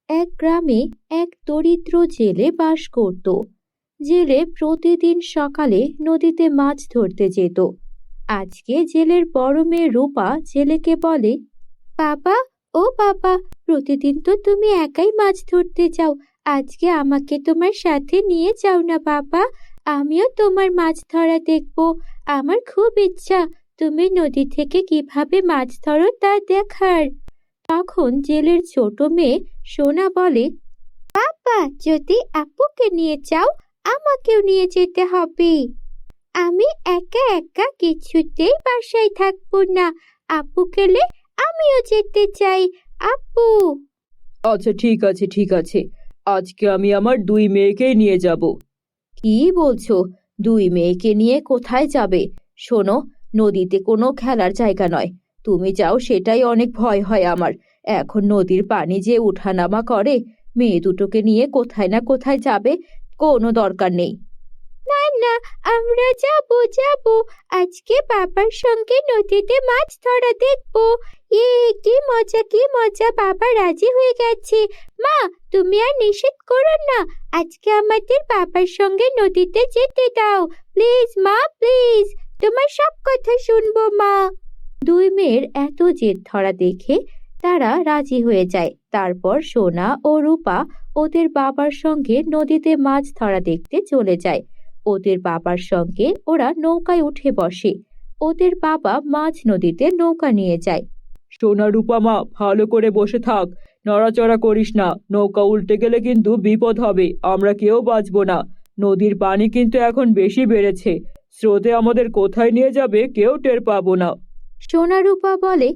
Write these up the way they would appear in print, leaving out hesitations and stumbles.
এক গ্রামে এক দরিদ্র জেলে বাস করত। জেলে প্রতিদিন সকালে নদীতে মাছ ধরতে যেত। আজকে জেলের বড় মেয়ে রূপা জেলেকে বলে, বাবা, ও বাবা, প্রতিদিন তো তুমি একাই মাছ ধরতে যাও, আজকে আমাকে তোমার সাথে নিয়ে যাও না বাবা। আমিও তোমার মাছ ধরা দেখবো। আমার খুব ইচ্ছা তুমি নদী থেকে কিভাবে মাছ ধরো তা দেখার। তখন জেলের ছোট মেয়ে সোনা বলে, বাবা, যদি আপুকে নিয়ে যাও, আমাকেও নিয়ে যেতে হবে। আমি একা একা কিছুতেই বাসায় থাকবো না। আপু গেলে আমিও যেতে চাই। আপু। আচ্ছা, ঠিক আছে, ঠিক আছে। আজকে আমি আমার দুই মেয়েকেই নিয়ে যাব। কি বলছো? দুই মেয়েকে নিয়ে কোথায় যাবে? শোনো, নদীতে কোনো খেলার জায়গা নয়। তুমি যাও, সেটাই অনেক ভয় হয় আমার। এখন নদীর পানি যে উঠানামা করে, মেয়ে দুটোকে নিয়ে কোথায় না কোথায় যাবে, কোনো দরকার নেই। না না, আমরা যাব যাব। আজকে বাবার সঙ্গে নদীতে মাছ ধরা দেখবো। কি মজা, কি মজা! বাবা রাজি হয়ে গেছে। মা, তুমি আর নিষেধ করো না। আজকে আমাদের বাবার সঙ্গে নদীতে যেতে দাও। প্লিজ মা, প্লিজ। তোমার সব কথা শুনবো মা। দুই মেয়ের এত জেদ ধরা দেখে তারা রাজি হয়ে যায়। তারপর সোনা ও রূপা ওদের বাবার সঙ্গে নদীতে মাছ ধরা দেখতে চলে যায়। ওদের বাবার সঙ্গে ওরা নৌকায় উঠে বসে। ওদের বাবা মাঝ নদীতে নৌকা নিয়ে যায়। সোনা রূপা মা, ভালো করে বসে থাক, নড়াচড়া করিস না। নৌকা উল্টে গেলে কিন্তু বিপদ হবে, আমরা কেউ বাঁচবো না। নদীর পানি কিন্তু এখন বেশি বেড়েছে, স্রোতে আমাদের কোথায় নিয়ে যাবে কেউ টের পাবো না। সোনা রূপা বলে,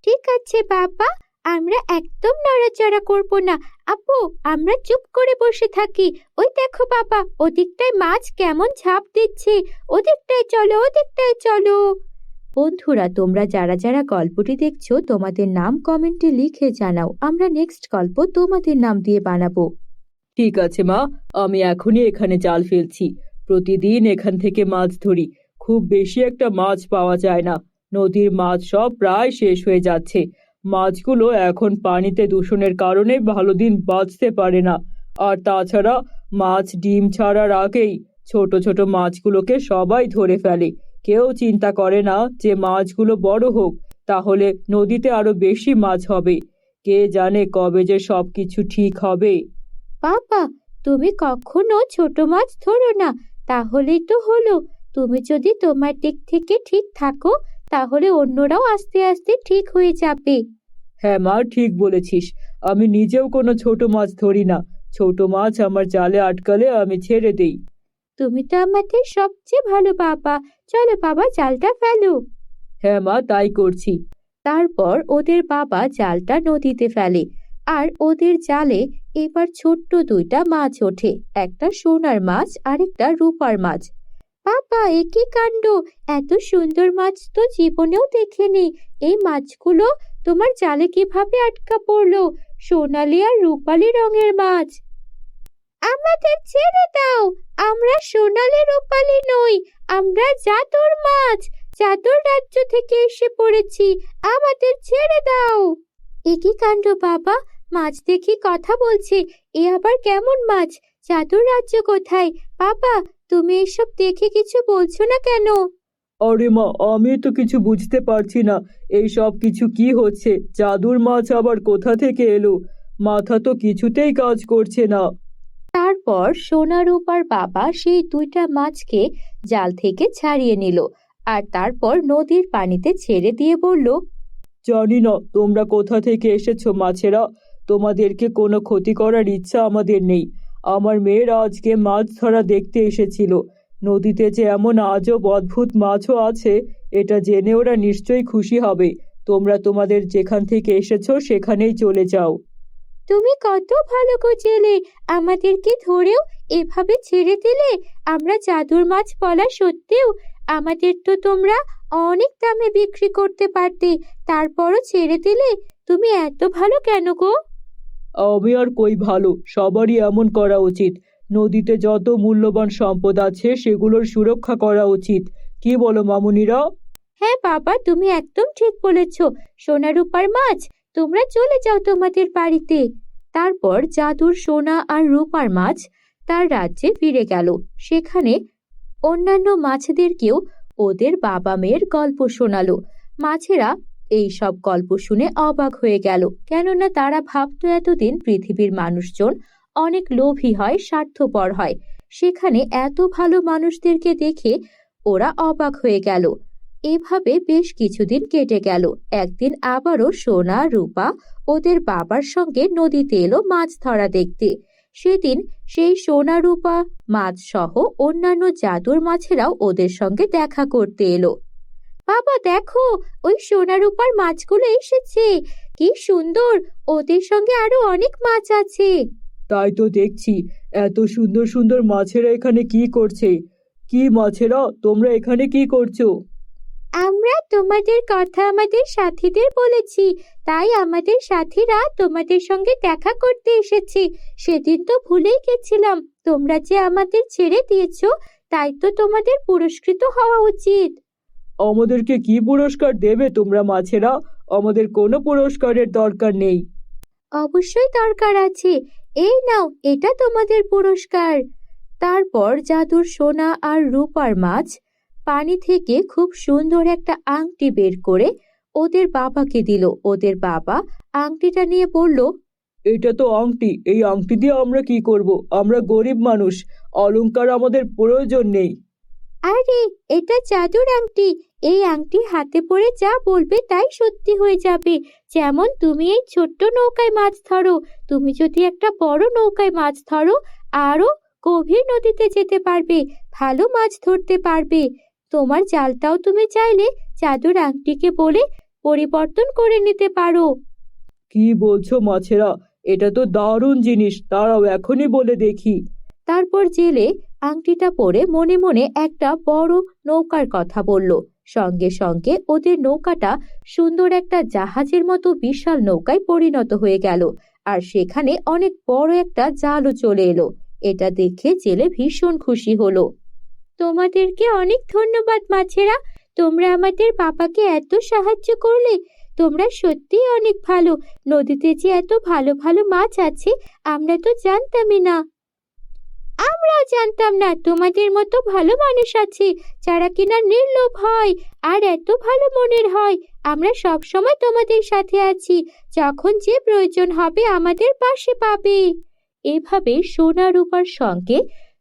ঠিক আছে বাবা, আমরা একদম নড়াচড়া করব না। আপু, আমরা চুপ করে বসে থাকি। ওই দেখো বাবা, ওদিকটায় মাছ কেমন ঝাঁপ দিচ্ছে। ওদিকটায় চলো, ওদিকটায় চলো। বন্ধুরা, তোমরা যারা যারা গল্পটি দেখছো, তোমাদের নাম কমেন্টে লিখে জানাও। আমরা নেক্সট গল্প তোমাদের নাম দিয়ে বানাবো। ঠিক আছে মা, আমি এখনই এখানে জাল ফেলছি। প্রতিদিন এখান থেকে মাছ ধরি, খুব বেশি একটা মাছ পাওয়া যায় না। নদীর মাছ সব প্রায় শেষ হয়ে যাচ্ছে। মাছগুলো এখন পানিতে দূষণের কারণে ভালো দিন বাঁচতে পারে না। আর তাছাড়া মাছ ডিম ছাড়ার আগেই ছোট ছোট মাছগুলোকে সবাই ধরে ফেলে। কেউ চিন্তা করে না যে মাছগুলো বড় হোক, তাহলে নদীতে আরো বেশি মাছ হবে। কে জানে কবে যে সবকিছু ঠিক হবে। বাবা, তুমি কখনো ছোট মাছ ধরো না, তাহলেই তো হলো। তুমি যদি তোমার দিক থেকে ঠিক থাকো, তাহলে অন্যরাও আস্তে আস্তে ঠিক হয়ে যাবে। হ্যাঁ মা, ঠিক বলেছিস। আমি নিজেও কোনো ছোট মাছ ধরি না। ছোট মাছ আমার জালে আটকালে আমি ছেড়ে দেই। তুমি তো আমাদের সবচেয়ে ভালো বাবা। চলো বাবা, জালটা ফেলো। হ্যাঁ মা, তাই করছি। তারপর ওদের বাবা জালটা নদীতে ফেলে। আর ওদের জালে এবার ছোট্ট দুইটা মাছ ওঠে, একটা সোনার মাছ আর একটা রূপার মাছ। বাবা, এ কি কাণ্ড! এত সুন্দর মাছ তো জীবনেও দেখিনি। এই মাছগুলো তোমার জালে কিভাবে আটকা পড়লো? সোনালি আর রূপালি রঙের মাছ। আমাদের ছেড়ে দাও। আমরা সোনালি রূপালি নই, আমরা জাদুর মাছ। জাদুর রাজ্য থেকে এসে পড়েছি, আমাদের ছেড়ে দাও। এ কি কাণ্ড বাবা! মাছ দেখি কথা বলছে। এ আবার কেমন মাছ? জাদুর রাজ্য কোথায়? বাবা, তুমি এসব দেখে কিছু বলছো না কেন? আরে মা, আমি তো কিছু বুঝতে পারছি না। এই সব কিছু কি হচ্ছে? জাদুর মাছ আবার কোথা থেকে এলো? মাথা তো কিছুতেই কাজ করছে না। তারপর সোনা রূপার বাবা সেই দুইটা মাছকে জাল থেকে ছাড়িয়ে নিল। আর তারপর নদীর পানিতে ছেড়ে দিয়ে বলল, জানি না তোমরা কোথা থেকে এসেছো মাছেরা, তোমাদেরকে কোনো ক্ষতি করার ইচ্ছা আমাদের নেই। আমার মেয়েরা আজকে মাছ ধরা দেখতে এসেছিল। নদীতে যে এমন আজব অদ্ভুত মাছও আছে, এটা জেনে ওরা নিশ্চয়ই খুশি হবে। তোমরা তোমাদের যেখান থেকে এসেছো সেখানেই চলে যাও। তুমি কত ভালো গো জেলে! আমাদেরকে ধরেও এভাবে ছেড়ে দিলে। আমরা জাদুর মাছ বলা সত্ত্বেও আমাদের তো তোমরা অনেক দামে বিক্রি করতে পারতে, তারপরও ছেড়ে দিলে। তুমি এত ভালো কেন গো? আমি আর কই ভালো, সবারই এমন করা উচিত। নদীতে যত মূল্যবান সম্পদ আছে সেগুলোর সুরক্ষা করা উচিত। কি বলো মামুনিরা? হ্যাঁ বাবা, তুমি একদম ঠিক বলেছ। সোনা রূপার মাছ, তোমরা চলে যাও তোমাদের বাড়িতে। তারপর জাদুর সোনা আর রূপার মাছ তার রাজ্যে ফিরে গেল। সেখানে অন্যান্য মাছেদেরকেও ওদের বাবা মেয়ের গল্প শোনালো। মাছেরা এই সব গল্প শুনে অবাক হয়ে গেল, কেননা তারা ভাবতো এতদিন পৃথিবীর মানুষজন অনেক লোভী হয়, স্বার্থপর হয়। সেখানে এত ভালো মানুষদেরকে দেখে ওরা অবাক হয়ে গেল। এভাবে বেশ কিছুদিন কেটে গেল। একদিন আবারও সোনা রূপা ওদের বাবার সঙ্গে নদীতে এলো মাছ ধরা দেখতে। সেদিন সেই সোনা রূপা মাছ সহ অন্যান্য জাদুর মাছেরাও ওদের সঙ্গে দেখা করতে এলো। বাবা দেখো, ওই সোনা রূপার মাছগুলো এসেছে, কি সুন্দর! ওদের সঙ্গে আরো অনেক মাছ আছে। তাই তো দেখছি, এত সুন্দর সুন্দর মাছেরা এখানে কি করছে? কি মাছেরা, তোমরা এখানে কি করছো? আমরা তোমাদের কথা আমাদের সাথীদের বলেছি, তাই আমাদের সাথীরা তোমাদের সঙ্গে দেখা করতে এসেছে। সেদিন তো ভুলেই গেছিলাম, তোমরা যে আমাদের ছেড়ে দিয়েছো, তাই তো তোমাদের পুরস্কৃত হওয়া উচিত। আমাদেরকে কি পুরস্কার দেবে তোমরা মাছেরা? আমাদের কোনো পুরস্কারের দরকার নেই। অবশ্যই দরকার আছে, এই নাও, এটা তোমাদের পুরস্কার। তারপর জাদুর সোনা আর রূপার মাছ পানি থেকে খুব সুন্দর একটা আংটি বের করে ওদের বাবাকে দিল। ওদের বাবা আংটিটা নিয়ে বলল, এটা তো আংটি, এই আংটি দিয়ে আমরা কি করব? আমরা গরিব মানুষ, অলংকার আমাদের প্রয়োজন নেই। আরে, এটা জাদুর আংটি। এই আংটি হাতে পরে যা বলবে তাই সত্যি হয়ে যাবে। যেমন তুমি এই ছোট্ট নৌকায় মাছ ধরো, তুমি যদি একটা বড় নৌকায় মাছ ধরো, আরো গভীর নদীতে যেতে পারবে, ভালো মাছ ধরতে পারবে। তোমার জালটাও তুমি চাইলে জাদুর আংটিকে বলে পরিবর্তন করে নিতে পারো। কি বলছো মাছেরা? এটা তো দারুণ জিনিস, দাঁড়াও এখনই বলে দেখি। তারপর জেলে আংটিটা পরে মনে মনে একটা বড় নৌকার কথা বলল। সঙ্গে সঙ্গে ওদের নৌকাটা সুন্দর একটা জাহাজের মতো বিশাল নৌকায় পরিণত হয়ে গেল। আর সেখানে অনেক বড় একটা জালও চলে এলো। এটা দেখে জেলে ভীষণ খুশি হলো। তোমাদেরকে অনেক ধন্যবাদ মাছেরা, তোমরা আমাদের বাবাকে এত সাহায্য করলে। তোমরা সত্যিই অনেক ভালো। নদীতে যে এত ভালো ভালো মাছ আছে, আমরা তো জানতামই না। আমরাও জানতাম না তোমাদের মতো ভালো মানুষ আছে, যারা কিনা নির্লোভ হয় আর এত ভালো মনের হয়। আমরা সব সময় তোমাদের সাথে আছি, যখন যে প্রয়োজন হবে আমাদের পাশে পাবে। এভাবে সোনা রূপার সঙ্গে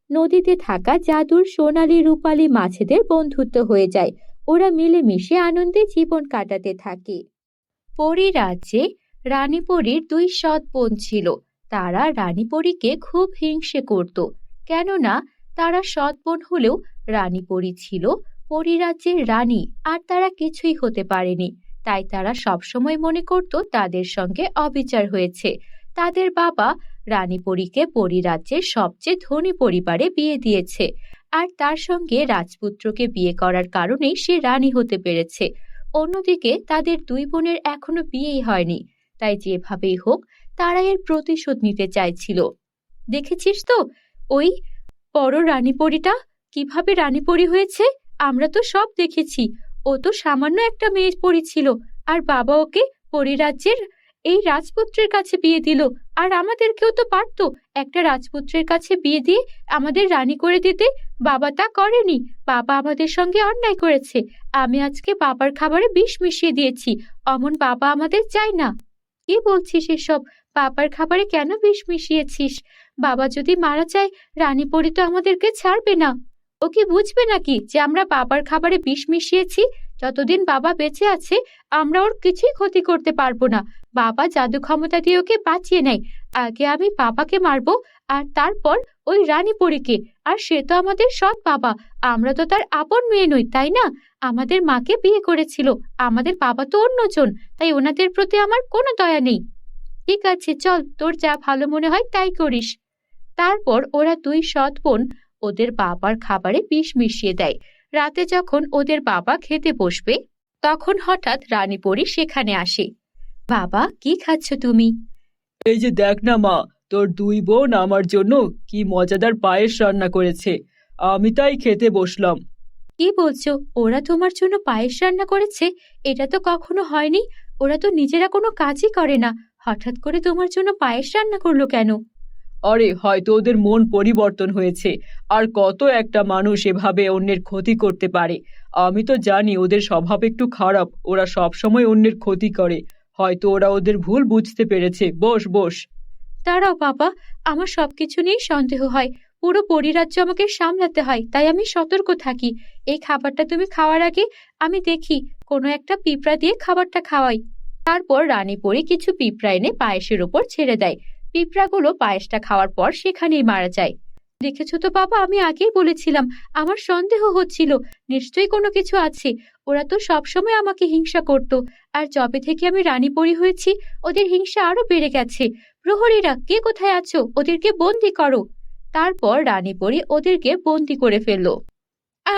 নদীতে থাকা জাদুর সোনালী রূপালী মাছেদের বন্ধুত্ব হয়ে যায়। ওরা মিলেমিশে আনন্দে জীবন কাটাতে থাকে। পরী রাজ্যে রানী পরীর দুই সৎ বোন ছিল। তারা রানী পরীকে খুব হিংসে করত, কেননা তারা সৎ বোন হলেও রানী পরী ছিল পরীরাজ্যের রানী, আর তারা কিছুই হতে পারেনি। তাই তারা সবসময় মনে করত তাদের সঙ্গে অবিচার হয়েছে। তাদের বাবা রানী পরীকে পরীরাজ্যের সবচেয়ে ধনী পরিবারে বিয়ে দিয়েছে, আর তার সঙ্গে রাজপুত্রকে বিয়ে করার কারণেই সে রানী হতে পেরেছে। অন্যদিকে তাদের দুই বোনের এখনো বিয়েই হয়নি, তাই যেভাবেই হোক তারা এর প্রতিশোধ নিতে চাইছিল। দেখেছিস তো ওই বড় রানীপরীটা কিভাবে রানীপরী হয়েছে? আমরা তো সব দেখেছি। ও তো সামান্য একটা মেয়ে পরী ছিল, আর বাবা ওকে পরীরাজ্যের এই রাজপুত্রের কাছে বিয়ে দিল। আর আমাদেরকেও তো পারতো একটা রাজপুত্রের কাছে বিয়ে দিয়ে আমাদের রানী করে দিতে। বাবা তা করেনি। বাবা আমাদের সঙ্গে অন্যায় করেছে। আমি আজকে বাবার খাবারে বিষ মিশিয়ে দিয়েছি। অমন বাবা আমাদের চাই না। কি বলছিস এসব? বাবার খাবারে কেন বিষ মিশিয়েছিস? বাবা যদি মারা যায়, রানী পরী তো আমাদেরকে ছাড়বে না। ও কি বুঝবে নাকি যে আমরা বাবার খাবারে বিষ মিশিয়েছি? যতদিন বাবা বেঁচে আছে আমরা ওর কিছুই ক্ষতি করতে পারবো না। বাবা জাদু ক্ষমতা দিয়ে ওকে বাঁচিয়ে নেয়। আগে আমি বাবাকে মারবো, আর তারপর ওই রানী পরীকে। আর সে তো আমাদের সৎ বাবা, আমরা তো তার আপন মেয়ে নই, তাই না? আমাদের মাকে বিয়ে করেছিল। আমাদের বাবা তো অন্যজন, তাই ওনাদের প্রতি আমার কোনো দয়া নেই। ঠিক আছে, চল, তোর যা ভালো মনে হয় তাই করিস। তারপর ওরা দুই সৎ বোন ওদের বাবার খাবারে বিষ মিশিয়ে দেয়। রাতে যখন ওদের বাবা খেতে বসবে, তখন হঠাৎ রানী পরী সেখানে আসে। বাবা, কি খাচ্ছ তুমি? এই যে দেখ না মা, তোর দুই বোন আমার জন্য কি মজাদার পায়েস রান্না করেছে, আমি তাই খেতে বসলাম। কি বলছো? ওরা তোমার জন্য পায়েস রান্না করেছে? এটা তো কখনো হয়নি। ওরা তো নিজেরা কোনো কাজই করে না, হঠাৎ করে তোমার জন্য পায়েস রান্না করলো কেন? আরে হয়তো ওদের মন পরিবর্তন হয়েছে। আর কত একটা মানুষ এভাবে অন্যের ক্ষতি করতে পারে। আমি তো জানি ওদের স্বভাব একটু খারাপ, ওরা সব সময় অন্যের ক্ষতি করে। হয়তো ওরা ওদের ভুল বুঝতে পেরেছে। বস বস। দাঁড়াও বাবা, আমার সবকিছু নিয়েই সন্দেহ হয়। পুরো পরিরাজ্য আমাকে সামলাতে হয়, তাই আমি সতর্ক থাকি। এই খাবারটা তুমি খাওয়ার আগে আমি দেখি কোনো একটা পিঁপড়া দিয়ে খাবারটা খাওয়াই। তারপর রানীপরি কিছু পিঁপড়া এনে পায়েসের উপর ছেড়ে দেয়। পিঁপড়াগুলো পায়েসটা খাওয়ার পর সেখানেই মারা যায়। দেখেছো তো বাবা, আমি আগেই বলেছিলাম, আমার সন্দেহ হচ্ছিল নিশ্চয়ই কোনো কিছু আছে। ওরা তো সবসময় আমাকে হিংসা করত, আর যবে থেকে আমি রানীপরি হয়েছি ওদের হিংসা আরো বেড়ে গেছে। প্রহরীরা, কে কোথায় আছো? ওদেরকে বন্দি করো। তারপর রানীপরি ওদেরকে বন্দি করে ফেললো।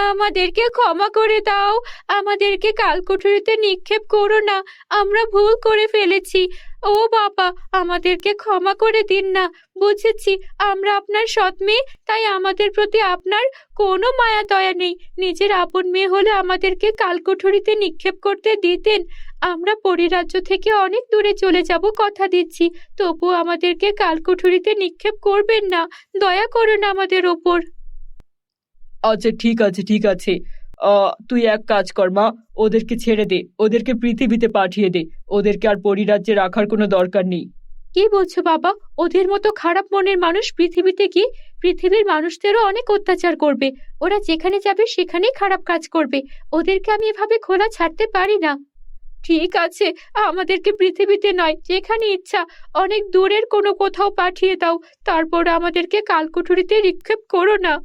আমাদেরকে ক্ষমা করে দাও, আমাদেরকে কালকুঠুরিতে নিক্ষেপ করো না, আমরা ভুল করে ফেলেছি। ও বাবা, আমাদেরকে ক্ষমা করে দিন না। বুঝেছি আমরা আপনার সৎ মেয়ে, তাই আমাদের প্রতি আপনার কোনো মায়া দয়া নেই। নিজের আপন মেয়ে হলে আমাদেরকে কালকুঠুরিতে নিক্ষেপ করতে দিতেন। আমরা পরিরাজ্য থেকে অনেক দূরে চলে যাব, কথা দিচ্ছি। তবু আমাদেরকে কালকুঠুরিতে নিক্ষেপ করবেন না, দয়া করুন আমাদের ওপর। আচ্ছা ঠিক আছে ঠিক আছে। তুই এক কাজ কর মা, ওদেরকে ছেড়ে দে, ওদেরকে পৃথিবীতে পাঠিয়ে দে। ওদেরকে আর পরিরাজ্যে রাখার কোনো দরকার নেই। কি বলছো বাবা? ওদের মতো খারাপ মনের মানুষ পৃথিবীতে কি? পৃথিবীর মানুষদেরও অনেক অত্যাচার করবে। ওরা যেখানে যাবে সেখানেই খারাপ কাজ করবে। ওদেরকে আমি এভাবে খোলা ছাড়তে পারি না। ঠিক আছে, আমাদেরকে পৃথিবীতে নয়, যেখানে ইচ্ছা অনেক দূরের কোনো কোথাও পাঠিয়ে দাও। তারপর আমাদেরকে কালকুঠুরিতে নিক্ষেপ করো না।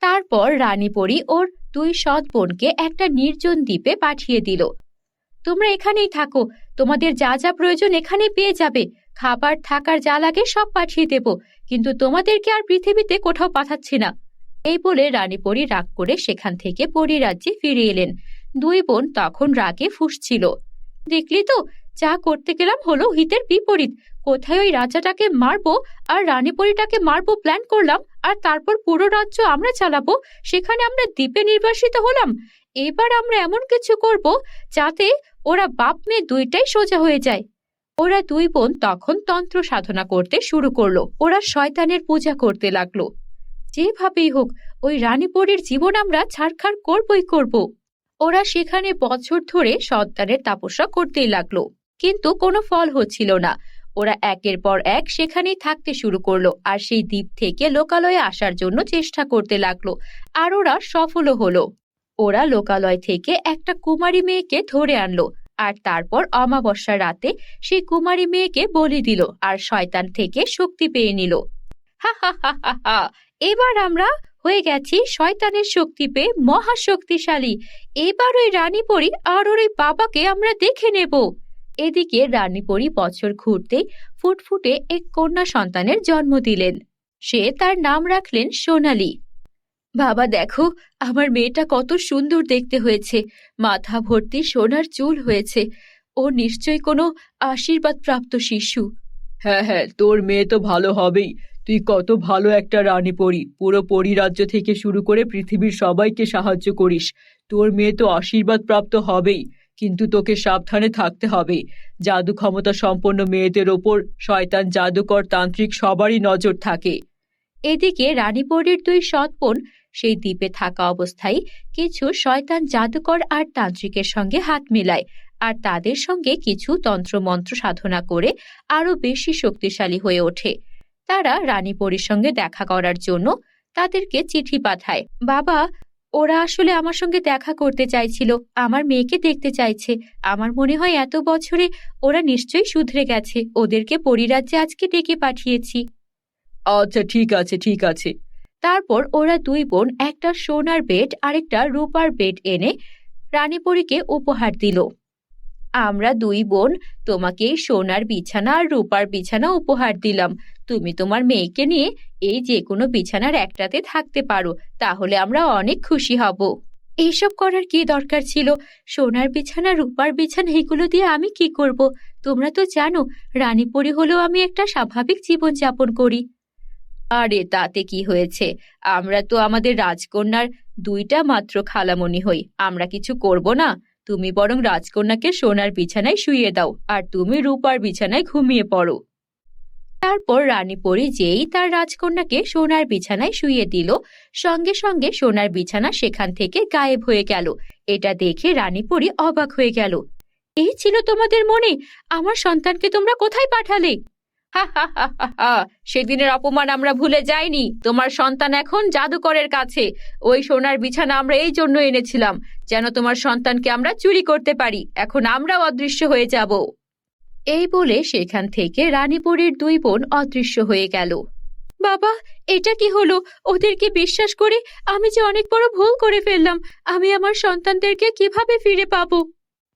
তারপর রানীপরি ওর দুই সৎ বোনকে একটা নির্জন দ্বীপে পাঠিয়ে দিল। তোমরা এখানেই থাকো, তোমাদের যা যা প্রয়োজন এখানেই পেয়ে যাবে। খাবার থাকার যা লাগে সব পাঠিয়ে দেব, কিন্তু তোমাদেরকে আর পৃথিবীতে কোথাও পাঠাচ্ছি না। এই বলে রানীপরি রাগ করে সেখান থেকে পরিরাজ্যে ফিরে এলেন। দুই বোন তখন রাগে ফুঁসছিল। দেখলি তো, যা করতে গেলাম হলো হিতের বিপরীত। কোথায় ওই রাজাটাকে মারবো আর রানীপরিটাকে মারবো প্ল্যান করলাম, আর তারপর পুরো রাজ্য আমরা চালাবো, সেখানে আমরা দ্বীপে নির্বাসিত হলাম। এবার আমরা এমন কিছু করব যাতে ওরা বাপ মেয়ে দুইটাই সোজা হয়ে যায়। ওরা দুই বোন তখন তন্ত্র সাধনা করতে শুরু করলো। ওরা শয়তানের পূজা করতে লাগলো। যেভাবেই হোক ওই রানীপরির জীবন আমরা ছাড়খাড় করবই করব। ওরা সেখানে বছর ধরে সন্তানের তাপস্যা করতেই লাগলো, কিন্তু কোনো ফল হচ্ছিল না। ওরা একের পর এক সেখানেই থাকতে শুরু করলো, আর সেই দ্বীপ থেকে লোকালয়ে আসার জন্য চেষ্টা করতে লাগলো, আর ওরা সফলও হলো। ওরা লোকালয় থেকে একটা কুমারী মেয়েকে ধরে আনলো, আর তারপর অমাবস্যার রাতে সেই কুমারী মেয়েকে বলি দিল আর শয়তান থেকে শক্তি পেয়ে নিল। হা হা হা হা হা, এবার আমরা হয়ে গেছি শয়তানের শক্তি পেয়ে মহাশক্তিশালী। এবার ওই রানীপরি আর ওর এই বাবাকে আমরা দেখে নেব। এদিকে রানীপরি বছর ঘুরতেই ফুটফুটে এক কন্যা সন্তানের জন্ম দিলেন। সে তার নাম রাখলেন সোনালী। বাবা দেখো, আমার মেয়েটা কত সুন্দর দেখতে হয়েছে, মাথা ভর্তি সোনার চুল হয়েছে। ও নিশ্চয়ই কোনো আশীর্বাদ প্রাপ্ত শিশু। হ্যাঁ হ্যাঁ, তোর মেয়ে তো ভালো হবেই। তুই কত ভালো একটা রানী পরী, পুরো পরিরাজ্য থেকে শুরু করে পৃথিবীর সবাইকে সাহায্য করিস। তোর মেয়ে তো আশীর্বাদ প্রাপ্ত হবেই, কিন্তু তোকে সাবধানে থাকতে হবে। জাদু ক্ষমতা সম্পন্ন মেয়েদের ওপর শয়তান, জাদুকর, তান্ত্রিক সবারই নজর থাকে। এদিকে রানীপরির দুই সৎ বোন সেই দ্বীপে থাকা অবস্থায় কিছু শয়তান, জাদুকর আর তান্ত্রিকের সঙ্গে হাত মেলায়, আর তাদের সঙ্গে কিছু তন্ত্রমন্ত্র সাধনা করে আরো বেশি শক্তিশালী হয়ে ওঠে। তারা রানীপরির সঙ্গে দেখা করার জন্য তাদেরকে চিঠি পাঠায়। বাবা, ওরা আসলে আমার সঙ্গে দেখা করতে চাইছিল, আমার মেয়েকে দেখতে চাইছে। আমার মনে হয় এত বছরে ওরা নিশ্চয়ই শুধরে গেছে, ওদেরকে পরিরাজ্যে আজকে ডেকে পাঠিয়েছি। আচ্ছা ঠিক আছে ঠিক আছে। তারপর ওরা দুই বোন একটা সোনার বেড আর একটা রূপার বেড এনে রানীপরীকে উপহার দিল। আমরা দুই বোন তোমাকে এই সোনার বিছানা আর রূপার বিছানা উপহার দিলাম। তুমি তোমার মেয়েকে নিয়ে এই যে কোনো বিছানার একটাতে থাকতে পারো, তাহলে আমরা অনেক খুশি হব। এইসব করার কি দরকার ছিল? সোনার বিছানা, রূপার বিছানা, এগুলো দিয়ে আমি কি করব? তোমরা তো জানো রানীপরী হলেও আমি একটা স্বাভাবিক জীবন যাপন করি। আরে তাতে কি হয়েছে? আমরা তো আমাদের রাজকন্যার দুইটা মাত্র খালামণি হই, আমরা কিছু করব না? তুমি বরং রাজকন্যাকে সোনার বিছানায় শুইয়ে দাও, আর তুমি রূপার বিছানায় ঘুমিয়ে পড়ো। তারপর রানী পরী যেই তার রাজকন্যাকে সোনার বিছানায় শুইয়ে দিল, সঙ্গে সঙ্গে সোনার বিছানা সেখান থেকে গায়েব হয়ে গেল। এটা দেখে রানী পরী অবাক হয়ে গেল। এই ছিল তোমাদের মনে? আমার সন্তানকে তোমরা কোথায় পাঠালে? হা হা হা হা হা, সেদিনের অপমান আমরা ভুলে যাইনি। তোমার সন্তান এখন জাদুকরের কাছে। ওই সোনার বিছানা আমরা এই জন্য এনেছিলাম, যেন তোমার সন্তানকে আমরা চুরি করতে পারি। এখন আমরাও অদৃশ্য হয়ে যাব। এই বলে সেখান থেকে রানী পরীর দুই বোন অদৃশ্য হয়ে গেল। বাবা, এটা কি হলো? ওদেরকে বিশ্বাস করে আমি যে অনেক বড় ভুল করে ফেললাম। আমি আমার সন্তানদেরকে কিভাবে ফিরে পাবো?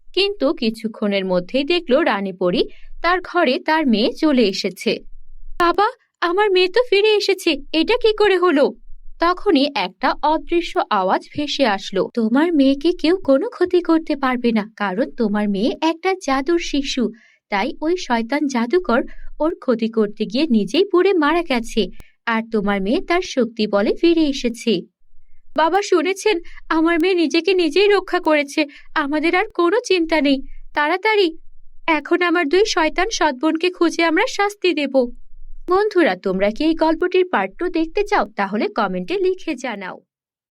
কিন্তু কিছুক্ষণের মধ্যেই দেখলো রানী পরী তার ঘরে তার মেয়ে চলে এসেছে। বাবা, আমার মেয়ে তো ফিরে এসেছে, এটা কি করে হলো? তখনই একটা অদৃশ্য আওয়াজ ভেসে আসলো। তোমার মেয়েকে কেউ কোনো ক্ষতি করতে পারবে না, কারণ তোমার মেয়ে একটা জাদুর শিশু। তাই ওই শয়তান জাদুকর ওর ক্ষতি করতে গিয়ে নিজেই পুড়ে মারা গেছে, আর তোমার মেয়ে তার শক্তি বলে ফিরে এসেছে। বাবা, শুনেছেন? আমার মেয়ে নিজেকে নিজেই রক্ষা করেছে। আমাদের আর কোনো চিন্তা নেই। তাড়াতাড়ি এখন আমার দুই শয়তান সৎবোনকে খুঁজে আমরা শাস্তি দেব। বন্ধুরা, তোমরা কি এই গল্পটির পার্ট 2 দেখতে চাও? তাহলে কমেন্টে লিখে জানাও।